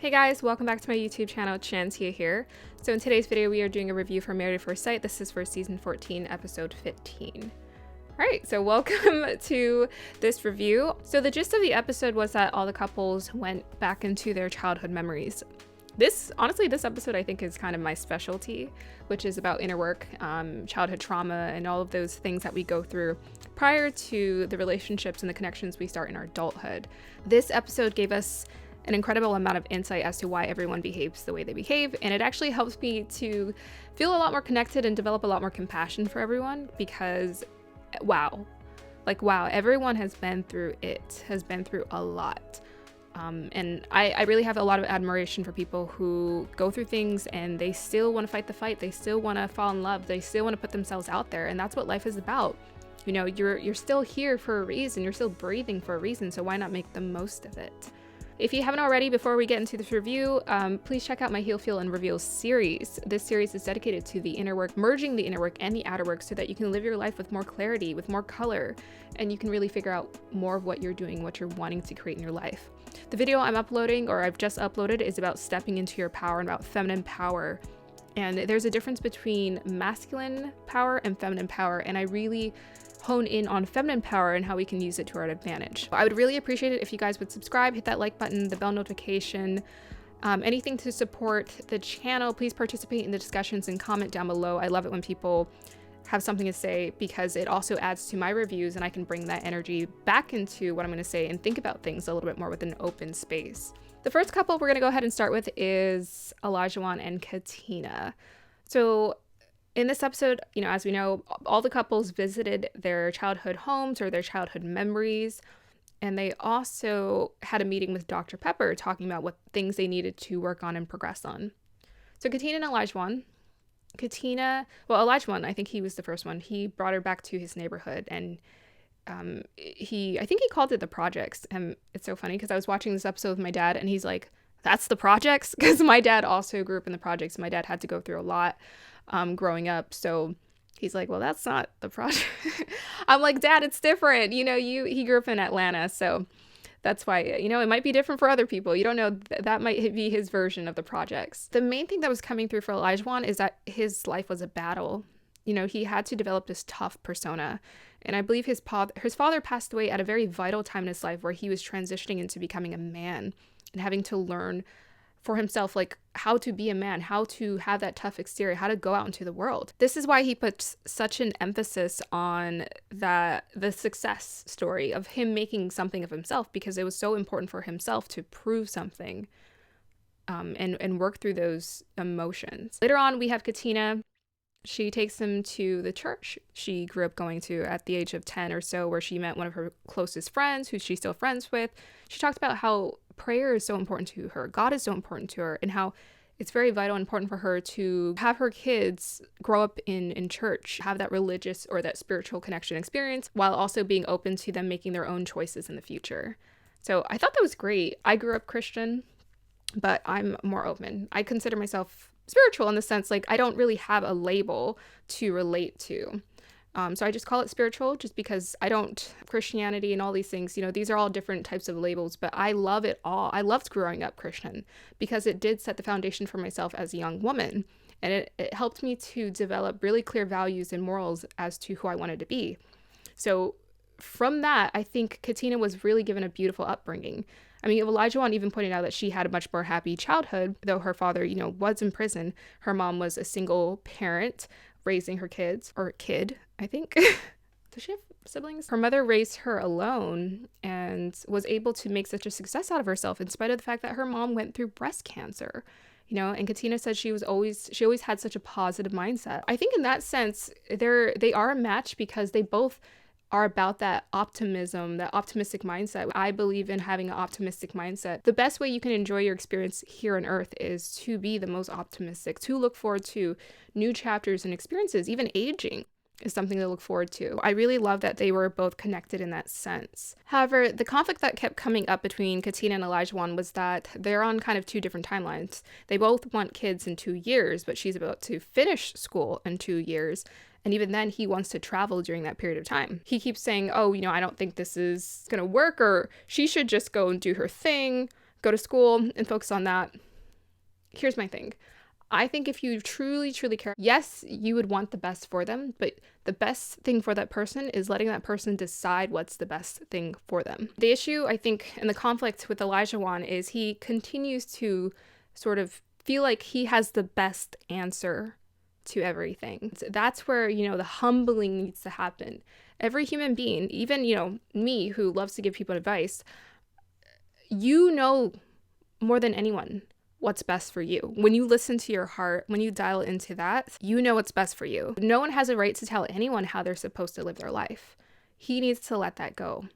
Hey guys, welcome back to my YouTube channel, Shantia here. So in today's video, we are doing a review for Married at First Sight. This is for season 14, episode 15. Alright, so welcome to this review. So the gist of the episode was that all the couples went back into their childhood memories. This episode I think is kind of my specialty, which is about inner work, childhood trauma, and all of those things that we go through prior to the relationships and the connections we start in our adulthood. This episode gave us an incredible amount of insight as to why everyone behaves the way they behave, and it actually helps me to feel a lot more connected and develop a lot more compassion for everyone because wow, everyone has been through a lot. And I really have a lot of admiration for people who go through things and they still want to fight the fight. They still want to fall in love. They still want to put themselves out there. And that's what life is about. You know, you're still here for a reason. You're still breathing for a reason. So why not make the most of it? If you haven't already, before we get into this review, please check out my Heal, Feel, and Reveal series. This series is dedicated to the inner work, merging the inner work and the outer work so that you can live your life with more clarity, with more color, and you can really figure out more of what you're doing, what you're wanting to create in your life. The video I'm uploading, or I've just uploaded, is about stepping into your power and about feminine power. And there's a difference between masculine power and feminine power, and I really hone in on feminine power and how we can use it to our advantage. I would really appreciate it if you guys would subscribe, hit that like button, the bell notification, anything to support the channel. Please participate in the discussions and comment down below. I love it when people have something to say because it also adds to my reviews and I can bring that energy back into what I'm going to say and think about things a little bit more with an open space. The first couple we're going to go ahead and start with is Olajuwon and Katina. So in this episode, you know, as we know, all the couples visited their childhood homes or their childhood memories, and they also had a meeting with Dr. Pepper talking about what things they needed to work on and progress on. So Katina and Olajuwon. Olajuwon, I think he was the first one. He brought her back to his neighborhood, and I think he called it the projects. And it's so funny because I was watching this episode with my dad, and he's like, "That's the projects?" Because my dad also grew up in the projects. My dad had to go through a lot growing up, so he's like, "Well, that's not the project." I'm like, "Dad, it's different. You know, he grew up in Atlanta, so that's why, you know, it might be different for other people. You don't know, that might be his version of the projects." The main thing that was coming through for Olajuwon is that his life was a battle. You know, he had to develop this tough persona, and I believe his father passed away at a very vital time in his life where he was transitioning into becoming a man and having to learn for himself, like how to be a man, how to have that tough exterior, how to go out into the world. This is why he puts such an emphasis on the success story of him making something of himself, because it was so important for himself to prove something and work through those emotions. Later on, we have Katina. She takes him to the church she grew up going to at the age of 10 or so, where she met one of her closest friends who she's still friends with. She talked about how prayer is so important to her, God is so important to her, and how it's very vital and important for her to have her kids grow up in church, have that religious or that spiritual connection experience, while also being open to them making their own choices in the future. So I thought that was great. I grew up Christian, but I'm more open. I consider myself spiritual in the sense, like, I don't really have a label to relate to. So I just call it spiritual just because Christianity and all these things, you know, these are all different types of labels, but I love it all. I loved growing up Christian because it did set the foundation for myself as a young woman. And it helped me to develop really clear values and morals as to who I wanted to be. So from that, I think Katina was really given a beautiful upbringing. I mean, Olajuwon even pointed out that she had a much more happy childhood, though her father, you know, was in prison. Her mom was a single parent raising her kid, I think. Does she have siblings? Her mother raised her alone and was able to make such a success out of herself in spite of the fact that her mom went through breast cancer. You know, and Katina said she always had such a positive mindset. I think in that sense, they are a match because they both are about that optimism, that optimistic mindset. I believe in having an optimistic mindset. The best way you can enjoy your experience here on earth is to be the most optimistic, to look forward to new chapters and experiences. Even aging is something to look forward to. I really love that they were both connected in that sense. However, the conflict that kept coming up between Katina and Olajuwon was that they're on kind of two different timelines. They both want kids in 2 years, but she's about to finish school in 2 years. And even then, he wants to travel during that period of time. He keeps saying, "Oh, you know, I don't think this is going to work," or "She should just go and do her thing, go to school and focus on that. Here's my thing. I think if you truly, truly care, yes, you would want the best for them, but the best thing for that person is letting that person decide what's the best thing for them. The issue, I think, and the conflict with Olajuwon is he continues to sort of feel like he has the best answer to everything. So that's where, the humbling needs to happen. Every human being, even, me who loves to give people advice, you know more than anyone what's best for you. When you listen to your heart, when you dial into that, you know what's best for you. No one has a right to tell anyone how they're supposed to live their life. He needs to let that go.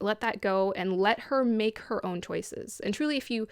Let that go and let her make her own choices. And truly, if you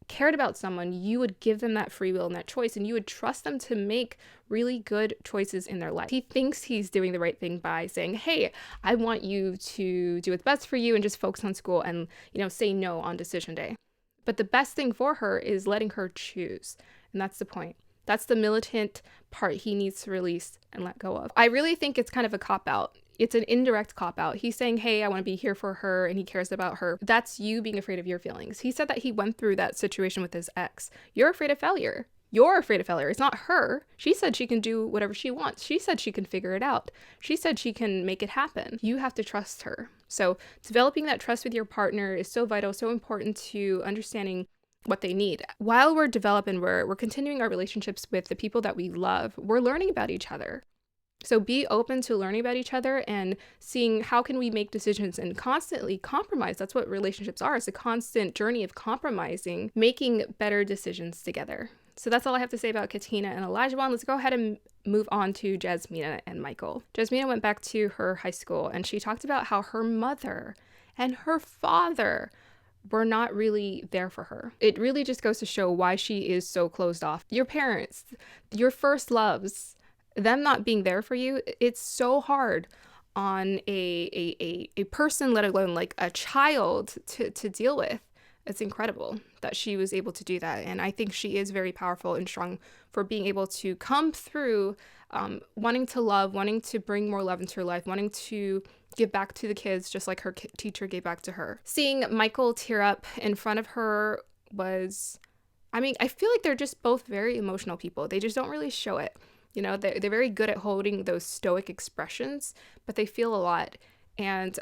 cared about someone, you would give them that free will and that choice, and you would trust them to make really good choices in their life. He thinks he's doing the right thing by saying, hey, I want you to do what's best for you and just focus on school and, say no on decision day. But the best thing for her is letting her choose. And that's the point. That's the militant part he needs to release and let go of. I really think it's kind of a cop-out. It's an indirect cop-out. He's saying, hey, I want to be here for her, and he cares about her. That's you being afraid of your feelings. He said that he went through that situation with his ex. You're afraid of failure. You're afraid of failure. It's not her. She said she can do whatever she wants. She said she can figure it out. She said she can make it happen. You have to trust her. So developing that trust with your partner is so vital, so important to understanding what they need. While we're developing, we're continuing our relationships with the people that we love, we're learning about each other. So be open to learning about each other and seeing how can we make decisions and constantly compromise. That's what relationships are. It's a constant journey of compromising, making better decisions together. So that's all I have to say about Katina and Olajuwon. Let's go ahead and move on to Jasmina and Michael. Jasmina went back to her high school and she talked about how her mother and her father were not really there for her. It really just goes to show why she is so closed off. Your parents, your first loves, them not being there for you, it's so hard on a person, let alone like a child, to deal with. It's incredible that she was able to do that. And I think she is very powerful and strong for being able to come through, wanting to love, wanting to bring more love into her life, wanting to give back to the kids just like her teacher gave back to her. Seeing Michael tear up in front of her was, I feel like they're just both very emotional people. They just don't really show it. They're very good at holding those stoic expressions, but they feel a lot. And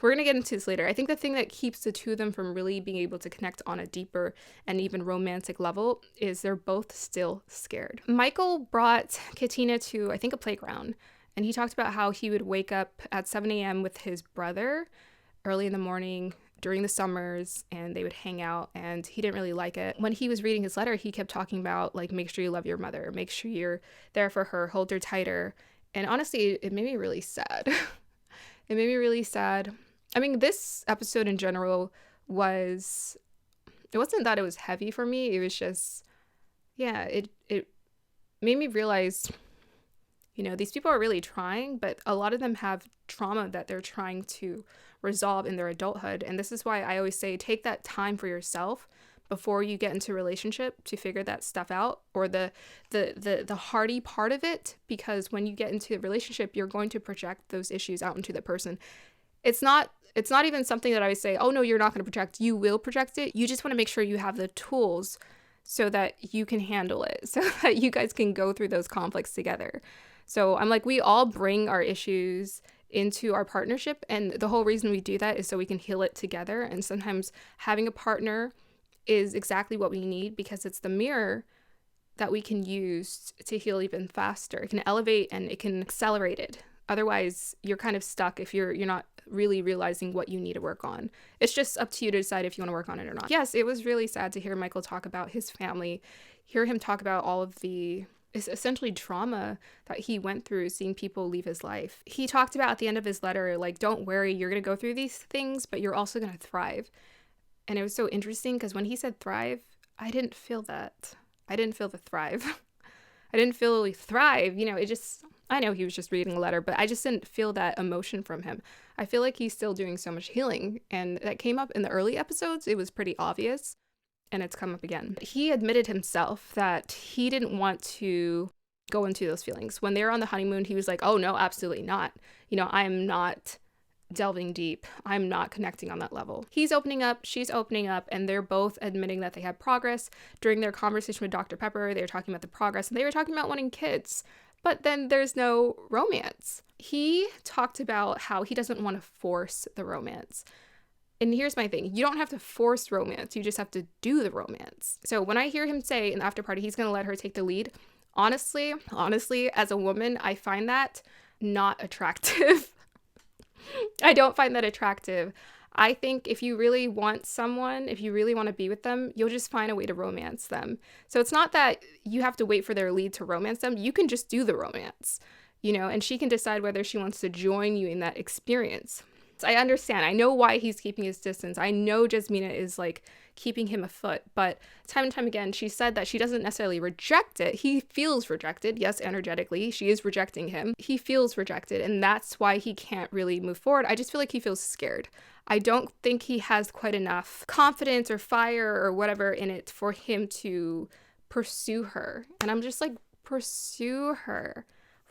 we're going to get into this later. I think the thing that keeps the two of them from really being able to connect on a deeper and even romantic level is they're both still scared. Michael brought Katina to, I think, a playground, and he talked about how he would wake up at 7 a.m. with his brother early in the morning during the summers, and they would hang out, and he didn't really like it. When he was reading his letter, he kept talking about, like, make sure you love your mother, make sure you're there for her, hold her tighter. And honestly, it made me really sad. It made me really sad. This episode in general it wasn't that it was heavy for me. It was just, it made me realize, these people are really trying, but a lot of them have trauma that they're trying to resolve in their adulthood. And this is why I always say, take that time for yourself before you get into a relationship to figure that stuff out, or the hardy part of it, because when you get into a relationship, you're going to project those issues out into the person. It's not even something that I would say, oh no, you're not going to project. You will project it. You just want to make sure you have the tools so that you can handle it, so that you guys can go through those conflicts together. So I'm like, we all bring our issues into our partnership, and the whole reason we do that is so we can heal it together. And sometimes having a partner is exactly what we need, because it's the mirror that we can use to heal even faster. It can elevate and it can accelerate it. Otherwise, you're kind of stuck if you're not really realizing what you need to work on. It's just up to you to decide if you want to work on it or not. Yes, it was really sad to hear Michael talk about his family, hear him talk about all of the essentially trauma that he went through seeing people leave his life. He talked about at the end of his letter, like, don't worry, you're going to go through these things, but you're also going to thrive. And it was so interesting because when he said thrive, I didn't feel that. I didn't feel the thrive. I didn't feel thrive. I know he was just reading a letter, but I just didn't feel that emotion from him. I feel like he's still doing so much healing. And that came up in the early episodes. It was pretty obvious. And it's come up again. He admitted himself that he didn't want to go into those feelings. When they were on the honeymoon, he was like, oh no, absolutely not. I'm not delving deep. I'm not connecting on that level. He's opening up, she's opening up, and they're both admitting that they have progress. During their conversation with Dr. Pepper, they were talking about the progress, and they were talking about wanting kids. But then there's no romance. He talked about how he doesn't want to force the romance. And here's my thing. You don't have to force romance. You just have to do the romance. So when I hear him say in the after party, he's going to let her take the lead, honestly, as a woman, I find that not attractive. I don't find that attractive. I think if you really want someone, if you really want to be with them, you'll just find a way to romance them. So it's not that you have to wait for their lead to romance them. You can just do the romance, and she can decide whether she wants to join you in that experience. So I understand. I know why he's keeping his distance. I know Jasmina is like keeping him afoot, but time and time again, she said that she doesn't necessarily reject it. He feels rejected. Yes, energetically, she is rejecting him. He feels rejected, and that's why he can't really move forward. I just feel like he feels scared. I don't think he has quite enough confidence or fire or whatever in it for him to pursue her. And I'm just like, pursue her,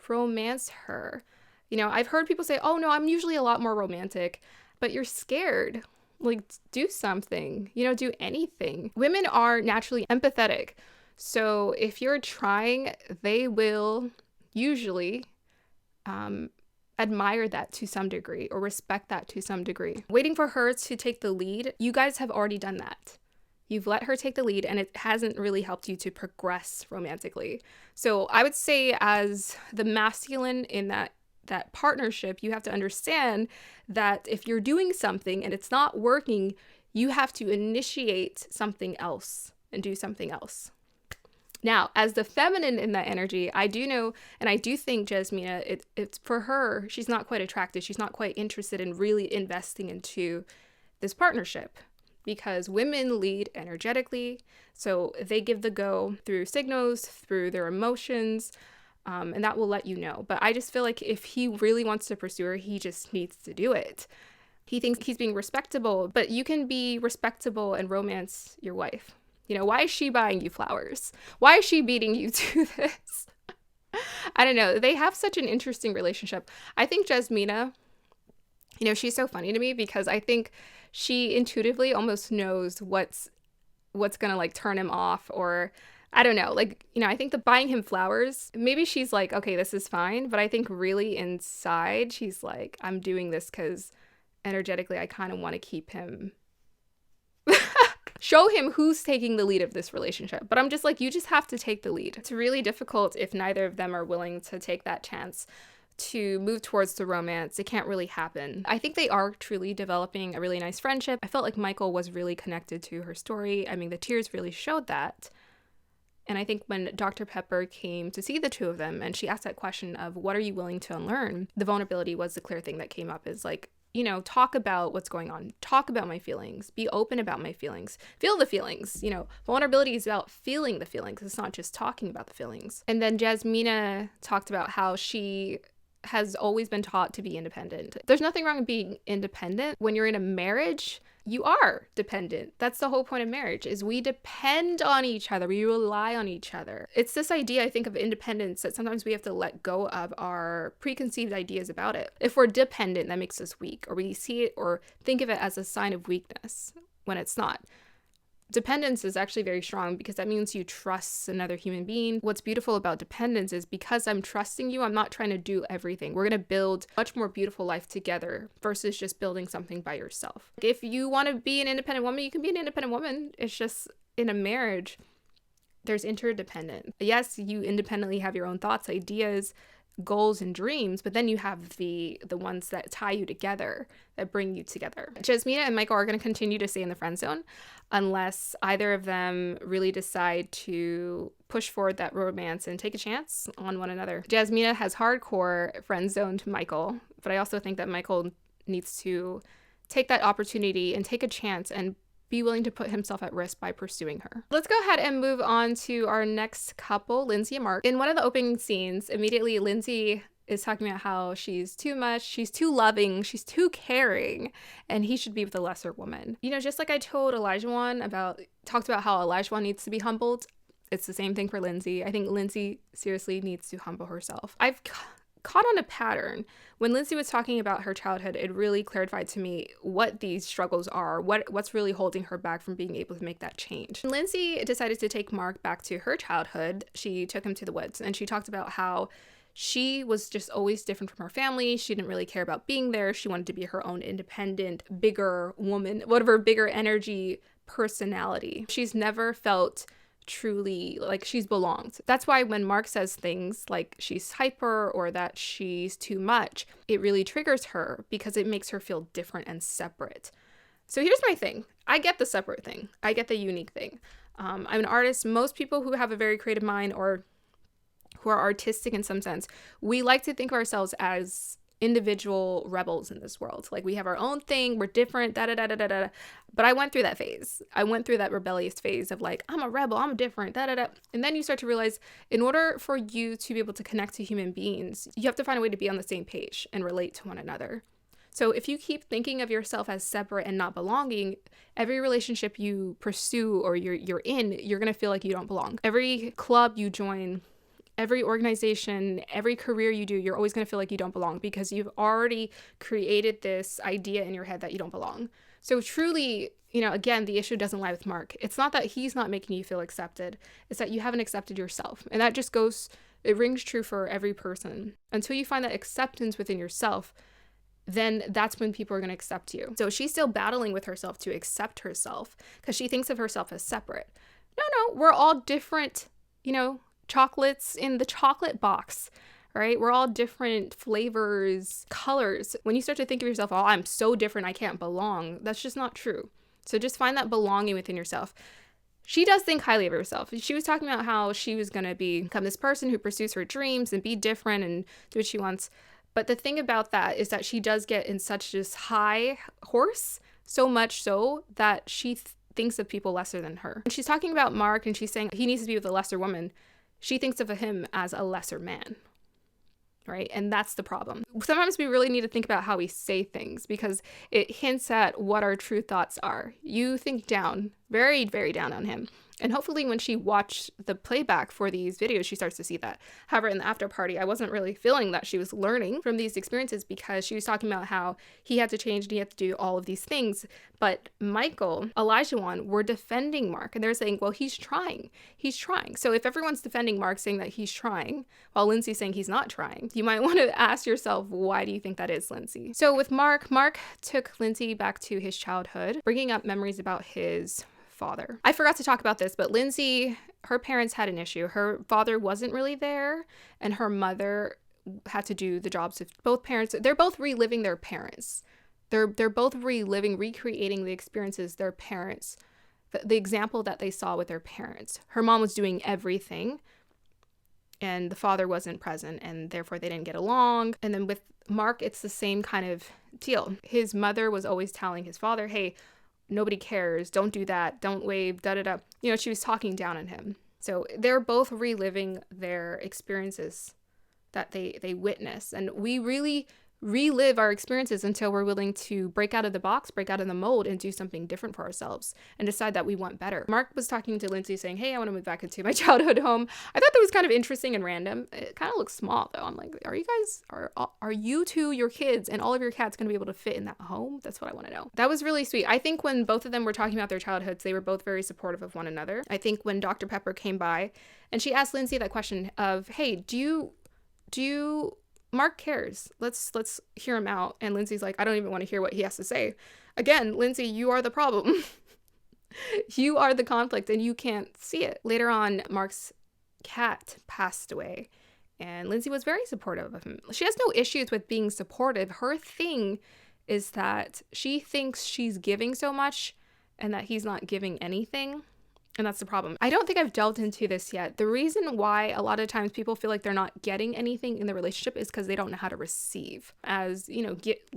romance her. I've heard people say, oh no, I'm usually a lot more romantic, but you're scared. Like, do something, do anything. Women are naturally empathetic. So if you're trying, they will usually admire that to some degree or respect that to some degree. Waiting for her to take the lead, you guys have already done that. You've let her take the lead, and it hasn't really helped you to progress romantically. So I would say as the masculine in that partnership, you have to understand that if you're doing something and it's not working, you have to initiate something else and do something else. Now, as the feminine in that energy, I do know, and I do think Jasmina, it's for her, she's not quite attracted. She's not quite interested in really investing into this partnership because women lead energetically. So they give the go through signals, through their emotions, and that will let you know. But I just feel like if he really wants to pursue her, he just needs to do it. He thinks he's being respectable, but you can be respectable and romance your wife. Why is she buying you flowers? Why is she beating you to this? I don't know. They have such an interesting relationship. I think Jasmina, she's so funny to me because I think she intuitively almost knows what's going to like turn him off, or I don't know, I think the buying him flowers, maybe she's like, okay, this is fine. But I think really inside, she's like, I'm doing this because energetically, I kind of want to keep him, show him who's taking the lead of this relationship. But I'm just like, you just have to take the lead. It's really difficult if neither of them are willing to take that chance to move towards the romance. It can't really happen. I think they are truly developing a really nice friendship. I felt like Michael was really connected to her story. I mean, the tears really showed that. And I think when Dr. Pepper came to see the two of them and she asked that question of what are you willing to unlearn, the vulnerability was the clear thing that came up, is like, talk about what's going on, talk about my feelings, be open about my feelings, feel the feelings. Vulnerability is about feeling the feelings. It's not just talking about the feelings. And then Jasmina talked about how she has always been taught to be independent. There's nothing wrong with being independent. When you're in a marriage, you are dependent. That's the whole point of marriage, is we depend on each other. We rely on each other. It's this idea, I think, of independence that sometimes we have to let go of our preconceived ideas about it. If we're dependent, that makes us weak, or we see it or think of it as a sign of weakness when it's not. Dependence is actually very strong because that means you trust another human being. What's beautiful about dependence is because I'm trusting you, I'm not trying to do everything. We're going to build a much more beautiful life together versus just building something by yourself. If you want to be an independent woman, you can be an independent woman. It's just in a marriage, there's interdependent. Yes, you independently have your own thoughts, ideas, goals, and dreams, but then you have the ones that tie you together, that bring you together. Jasmina and Michael are going to continue to stay in the friend zone unless either of them really decide to push forward that romance and take a chance on one another. Jasmina has hardcore friend zoned Michael, but I also think that Michael needs to take that opportunity and take a chance and be willing to put himself at risk by pursuing her. Let's go ahead and move on to our next couple, Lindsey and Mark. In one of the opening scenes, immediately Lindsey is talking about how she's too much, she's too loving, she's too caring, and he should be with a lesser woman. Just like I told Olajuwon talked about how Olajuwon needs to be humbled, it's the same thing for Lindsey. I think Lindsey seriously needs to humble herself. I've caught on a pattern. When Lindsey was talking about her childhood, it really clarified to me what these struggles are, what's really holding her back from being able to make that change. When Lindsey decided to take Mark back to her childhood, she took him to the woods, and she talked about how she was just always different from her family. She didn't really care about being there. She wanted to be her own independent, bigger woman, whatever, bigger energy personality. She's never felt truly like she's belonged. That's why when Mark says things like she's hyper or that she's too much, it really triggers her because it makes her feel different and separate. So here's my thing. I get the separate thing. I get the unique thing. I'm an artist. Most people who have a very creative mind or who are artistic in some sense, we like to think of ourselves as individual rebels in this world. Like we have our own thing, we're different, da da da da da da. But I went through that phase. I went through that rebellious phase of like, I'm a rebel, I'm different, da da da. And then you start to realize in order for you to be able to connect to human beings, you have to find a way to be on the same page and relate to one another. So if you keep thinking of yourself as separate and not belonging, every relationship you pursue or you're in, you're gonna feel like you don't belong. Every club you join, every organization, every career you do, you're always going to feel like you don't belong because you've already created this idea in your head that you don't belong. So truly, again, the issue doesn't lie with Mark. It's not that he's not making you feel accepted. It's that you haven't accepted yourself. And that just it rings true for every person. Until you find that acceptance within yourself, then that's when people are going to accept you. So she's still battling with herself to accept herself because she thinks of herself as separate. No, we're all different, chocolates in the chocolate box, right? We're all different flavors, colors. When you start to think of yourself, oh, I'm so different, I can't belong, that's just not true. So just find that belonging within yourself. She does think highly of herself. She was talking about how she was going to become this person who pursues her dreams and be different and do what she wants. But the thing about that is that she does get in such this high horse, so much so that she thinks of people lesser than her. When she's talking about Mark and she's saying he needs to be with a lesser woman, she thinks of him as a lesser man, right? And that's the problem. Sometimes we really need to think about how we say things because it hints at what our true thoughts are. You think down, very, very down on him. And hopefully when she watched the playback for these videos, she starts to see that. However, in the after party, I wasn't really feeling that she was learning from these experiences because she was talking about how he had to change and he had to do all of these things. But Michael, Olajuwon were defending Mark and they're saying, well, he's trying. He's trying. So if everyone's defending Mark saying that he's trying, while Lindsey's saying he's not trying, you might want to ask yourself, why do you think that is, Lindsey? So with Mark took Lindsey back to his childhood, bringing up memories about his father. I forgot to talk about this, but Lindsey, her parents had an issue. Her father wasn't really there, and her mother had to do the jobs of both parents. They're both reliving their parents. They're both recreating the experiences their parents, the example that they saw with their parents. Her mom was doing everything, and the father wasn't present, and therefore they didn't get along. And then with Mark, it's the same kind of deal. His mother was always telling his father, hey, nobody cares, don't do that, don't wave, da-da-da. She was talking down on him. So they're both reliving their experiences that they witness. And we really relive our experiences until we're willing to break out of the box, break out of the mold, and do something different for ourselves and decide that we want better. Mark was talking to Lindsey saying, hey, I want to move back into my childhood home. I thought that was kind of interesting and random. It kind of looks small though. I'm like, are you two, your kids, and all of your cats going to be able to fit in that home? That's what I want to know. That was really sweet. I think when both of them were talking about their childhoods, they were both very supportive of one another. I think when Dr. Pepper came by and she asked Lindsey that question of, hey, do you Mark cares. Let's hear him out. And Lindsey's like, I don't even want to hear what he has to say. Again, Lindsey, you are the problem. You are the conflict and you can't see it. Later on, Mark's cat passed away and Lindsey was very supportive of him. She has no issues with being supportive. Her thing is that she thinks she's giving so much and that he's not giving anything. And that's the problem. I don't think I've delved into this yet. The reason why a lot of times people feel like they're not getting anything in the relationship is because they don't know how to receive. As,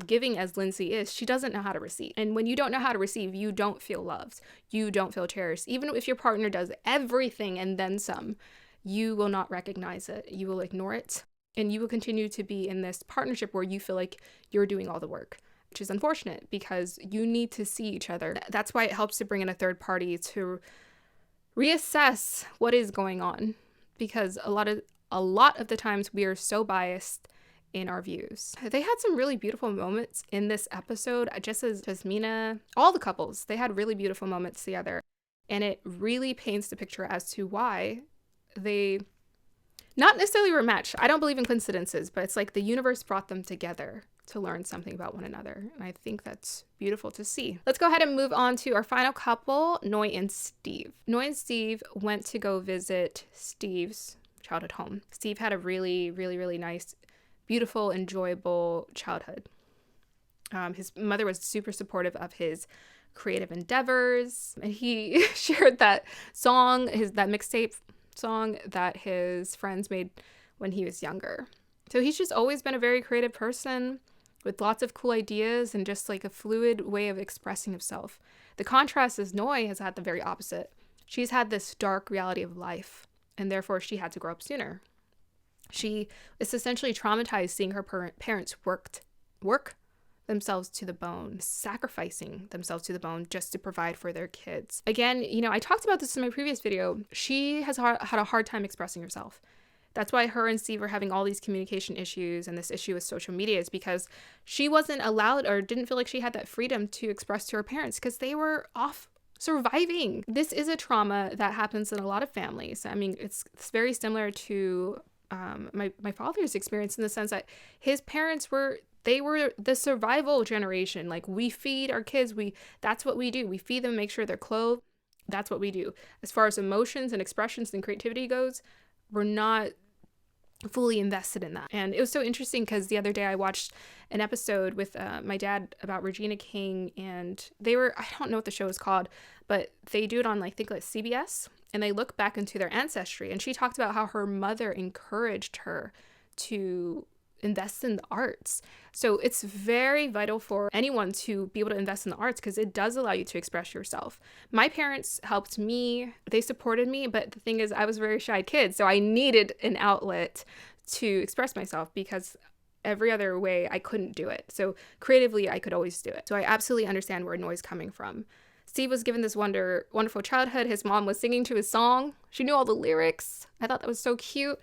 giving as Lindsey is, she doesn't know how to receive. And when you don't know how to receive, you don't feel loved. You don't feel cherished. Even if your partner does everything and then some, you will not recognize it. You will ignore it. And you will continue to be in this partnership where you feel like you're doing all the work, which is unfortunate because you need to see each other. That's why it helps to bring in a third party to reassess what is going on, because a lot of the times we are so biased in our views. They had some really beautiful moments in this episode, just as Jasmina, all the couples, they had really beautiful moments together. And it really paints the picture as to why they not necessarily were matched. I don't believe in coincidences, but it's like the universe brought them together to learn something about one another. And I think that's beautiful to see. Let's go ahead and move on to our final couple, Noy and Steve. Noy and Steve went to go visit Steve's childhood home. Steve had a really, really, really nice, beautiful, enjoyable childhood. His mother was super supportive of his creative endeavors, and he shared that song, that mixtape song that his friends made when he was younger. So he's just always been a very creative person with lots of cool ideas and just like a fluid way of expressing himself. The contrast is Noy has had the very opposite. She's had this dark reality of life, and therefore she had to grow up sooner. She is essentially traumatized seeing her parents work themselves to the bone, sacrificing themselves to the bone just to provide for their kids. Again, I talked about this in my previous video. She has had a hard time expressing herself. That's why her and Steve are having all these communication issues and this issue with social media, is because she wasn't allowed or didn't feel like she had that freedom to express to her parents because they were off surviving. This is a trauma that happens in a lot of families. I mean, it's very similar to my father's experience in the sense that his parents were the survival generation. Like, we feed our kids. That's what we do. We feed them, make sure they're clothed. That's what we do. As far as emotions and expressions and creativity goes, we're not fully invested in that. And it was so interesting because the other day I watched an episode with my dad about Regina King, and I don't know what the show is called, but they do it on like CBS, and they look back into their ancestry. And she talked about how her mother encouraged her to invest in the arts. So it's very vital for anyone to be able to invest in the arts because it does allow you to express yourself. My parents helped me. They supported me, but the thing is, I was a very shy kid, so I needed an outlet to express myself because every other way I couldn't do it. So creatively, I could always do it. So I absolutely understand where Noy's coming from. Steve was given this wonderful childhood. His mom was singing to his song. She knew all the lyrics. I thought that was so cute.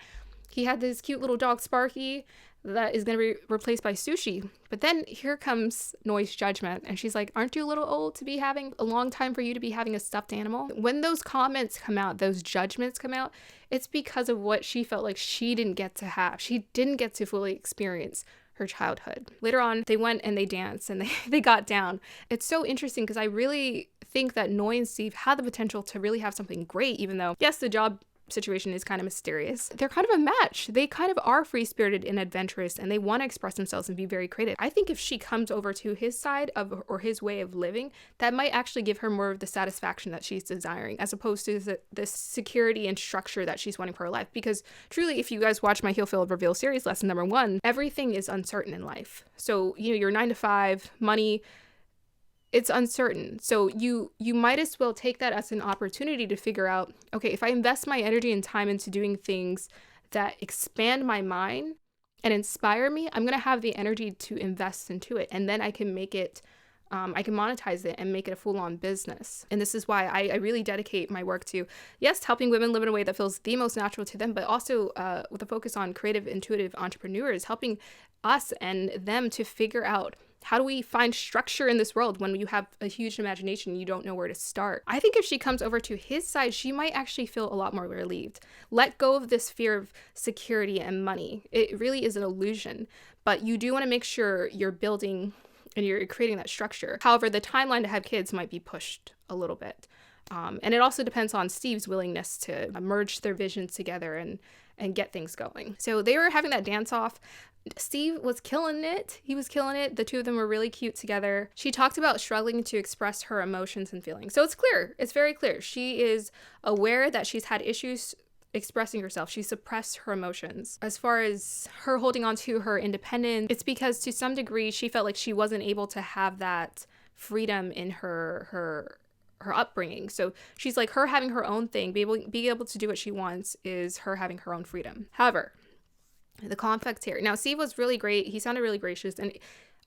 He had this cute little dog, Sparky, that is going to be replaced by Sushi. But then here comes Noy's judgment. And she's like, aren't you a little old to be having a long time for you to be having a stuffed animal? When those comments come out, those judgments come out, it's because of what she felt like she didn't get to have. She didn't get to fully experience her childhood. Later on, they went and they danced and they got down. It's so interesting because I really think that Noy and Steve had the potential to really have something great, even though, yes, the job situation is kind of mysterious. They're kind of a match. They kind of are free-spirited and adventurous, and they want to express themselves and be very creative. I think if she comes over to his side of or his way of living, that might actually give her more of the satisfaction that she's desiring, as opposed to this security and structure that she's wanting for her life. Because truly, if you guys watch my Heel Field Reveal series, lesson number 1, everything is uncertain in life. So, your 9 to 5, money, it's uncertain. So you might as well take that as an opportunity to figure out, okay, if I invest my energy and time into doing things that expand my mind and inspire me, I'm going to have the energy to invest into it. And then I can make it, I can monetize it and make it a full-on business. And this is why I really dedicate my work to, yes, helping women live in a way that feels the most natural to them, but also with a focus on creative, intuitive entrepreneurs, helping us and them to figure out, how do we find structure in this world when you have a huge imagination and you don't know where to start? I think if she comes over to his side, she might actually feel a lot more relieved. Let go of this fear of security and money. It really is an illusion, but you do want to make sure you're building and you're creating that structure. However, the timeline to have kids might be pushed a little bit. And it also depends on Steve's willingness to merge their visions together and get things going. So they were having that dance off. Steve was killing it. He was killing it. The two of them were really cute together. She talked about struggling to express her emotions and feelings. So it's clear. It's very clear. She is aware that she's had issues expressing herself. She suppressed her emotions. As far as her holding on to her independence, it's because to some degree she felt like she wasn't able to have that freedom in her upbringing. So she's like, her having her own thing, be able to do what she wants is her having her own freedom. However, the conflict here. Now, Steve was really great. He sounded really gracious. And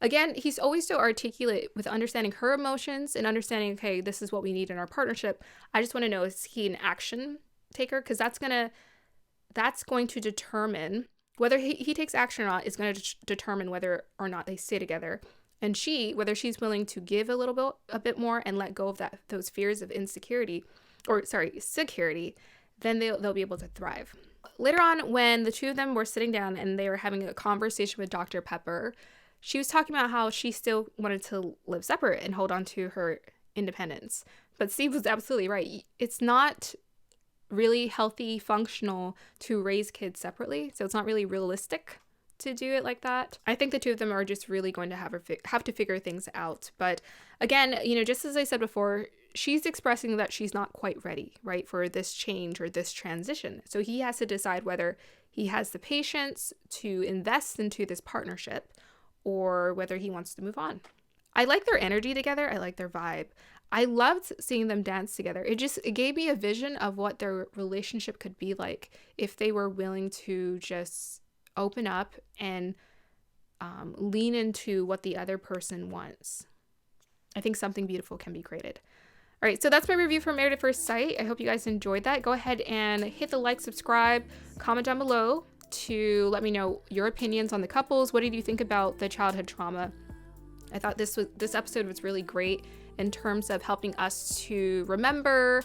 again, he's always so articulate with understanding her emotions and understanding, okay, this is what we need in our partnership. I just want to know, is he an action taker? Because that's going to determine Whether he takes action or not is going to determine whether or not they stay together. And whether she's willing to give a bit more and let go of those fears of security, then they'll be able to thrive. Later on, when the two of them were sitting down and they were having a conversation with Dr. Pepper, she was talking about how she still wanted to live separate and hold on to her independence. But Steve was absolutely right. It's not really healthy, functional to raise kids separately. So it's not really realistic to do it like that. I think the two of them are just really going to have to figure things out. But again, just as I said before, she's expressing that she's not quite ready, right, for this change or this transition. So he has to decide whether he has the patience to invest into this partnership or whether he wants to move on. I like their energy together. I like their vibe. I loved seeing them dance together. It gave me a vision of what their relationship could be like if they were willing to just open up and lean into what the other person wants. I think something beautiful can be created. All right, so that's my review for Married at First Sight. I hope you guys enjoyed that. Go ahead and hit the like, subscribe, comment down below to let me know your opinions on the couples. What did you think about the childhood trauma? I thought this episode was really great in terms of helping us to remember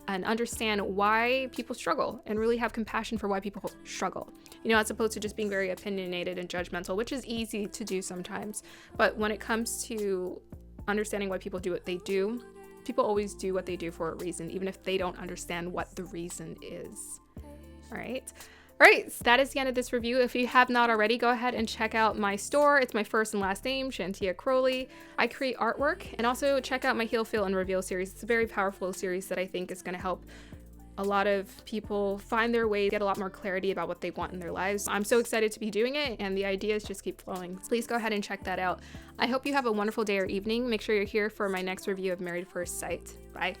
and understand why people struggle and really have compassion for why people struggle. As opposed to just being very opinionated and judgmental, which is easy to do sometimes. But when it comes to understanding why people do what they do, people always do what they do for a reason, even if they don't understand what the reason is. All right, so that is the end of this review. If you have not already, go ahead and check out my store. It's my first and last name, Shantia Crowley. I create artwork, and also check out my Heal, Feel, and Reveal series. It's a very powerful series that I think is going to help a lot of people find their way, get a lot more clarity about what they want in their lives. I'm so excited to be doing it, and the ideas just keep flowing. Please go ahead and check that out. I hope you have a wonderful day or evening. Make sure you're here for my next review of Married at First Sight. Bye.